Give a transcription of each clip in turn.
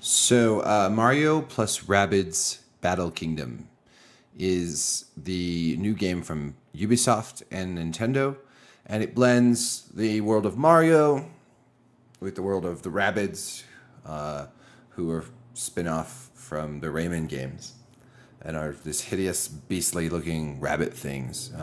Mario plus Rabbids Battle Kingdom is the new game from Ubisoft and Nintendo, and it blends the world of Mario with the world of the Rabbids, who are spin-off from the Rayman games and are this hideous, beastly-looking rabbit things.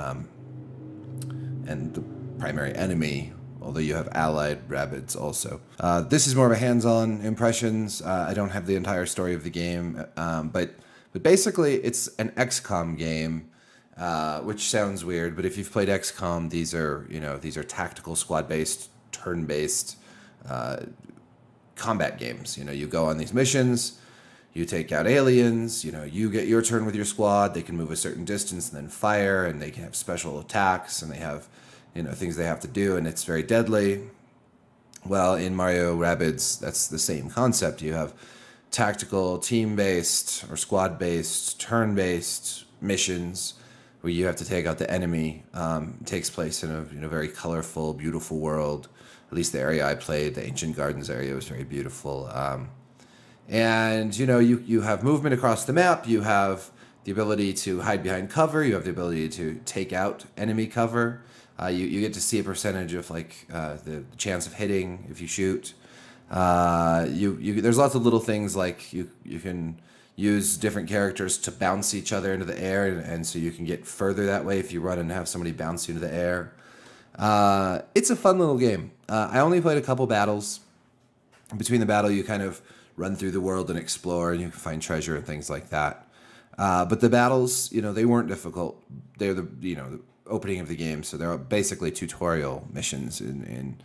And the primary enemy, although you have allied Rabbids also. This is more of a hands-on impressions. I don't have the entire story of the game, but basically it's an XCOM game, which sounds weird. But if you've played XCOM, these are tactical, squad-based, turn-based combat games. You go on these missions. You take out aliens, you get your turn with your squad, they can move a certain distance and then fire, and they can have special attacks, and they have, things they have to do, and it's very deadly. Well, in Mario Rabbids, that's the same concept. You have tactical, team-based, or squad-based, turn-based missions where you have to take out the enemy. It takes place in a very colorful, beautiful world. At least the area I played, the Ancient Gardens area, was very beautiful. And, you have movement across the map. You have the ability to hide behind cover. You have the ability to take out enemy cover. You get to see a percentage of, the chance of hitting if you shoot. There's lots of little things, like you can use different characters to bounce each other into the air, and so you can get further that way if you run and have somebody bounce you into the air. It's a fun little game. I only played a couple battles. Between the battle, you kind of run through the world and explore, and you can find treasure and things like that. But the battles, they weren't difficult. They're the opening of the game, so they're basically tutorial missions in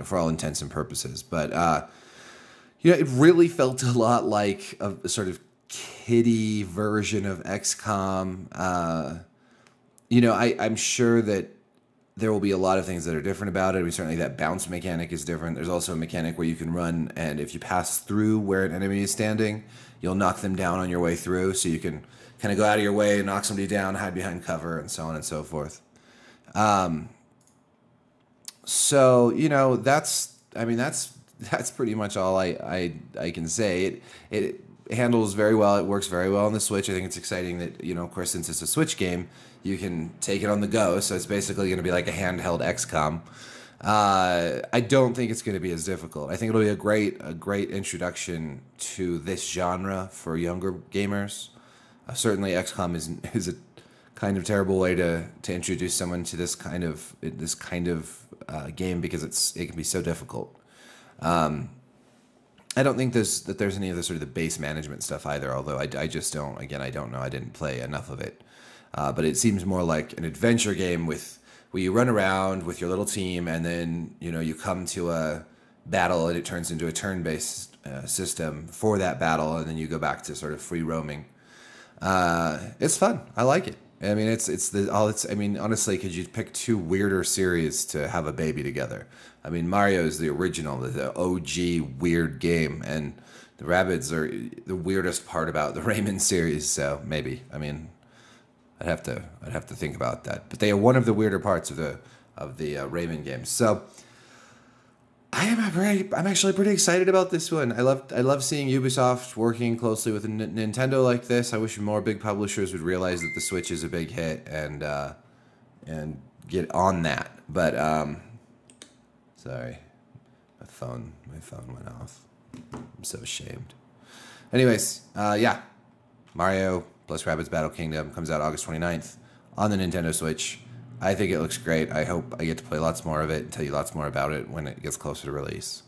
for all intents and purposes. But it really felt a lot like a sort of kiddie version of XCOM. I'm sure that there will be a lot of things that are different about it. I mean, certainly that bounce mechanic is different. There's also a mechanic where you can run, and if you pass through where an enemy is standing, you'll knock them down on your way through, so you can kind of go out of your way, knock somebody down, hide behind cover, and so on and so forth. That's pretty much all I can say. It handles very well. It works very well on the Switch. I think it's exciting that, of course, since it's a Switch game, you can take it on the go. So it's basically going to be like a handheld XCOM. I don't think it's going to be as difficult. I think it'll be a great introduction to this genre for younger gamers. Certainly, XCOM is a kind of terrible way to introduce someone to this kind of game, because it can be so difficult. I don't think there's any of the sort of the base management stuff either, although I just don't. Again, I don't know. I didn't play enough of it. But it seems more like an adventure game where you run around with your little team, and then you come to a battle, and it turns into a turn-based system for that battle, and then you go back to sort of free roaming. It's fun. I like it. I mean, honestly, could you pick two weirder series to have a baby together? I mean, Mario is the original, the OG weird game, and the Rabbids are the weirdest part about the Rayman series. So maybe, I'd have to think about that. But they are one of the weirder parts of the Rayman games. So I'm actually pretty excited about this one. I love seeing Ubisoft working closely with Nintendo like this. I wish more big publishers would realize that the Switch is a big hit and get on that. But sorry, my phone went off. I'm so ashamed. Anyways, yeah, Mario plus Rabbids Battle Kingdom comes out August 29th on the Nintendo Switch. I think it looks great. I hope I get to play lots more of it and tell you lots more about it when it gets closer to release.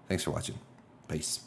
Thanks for watching. Peace.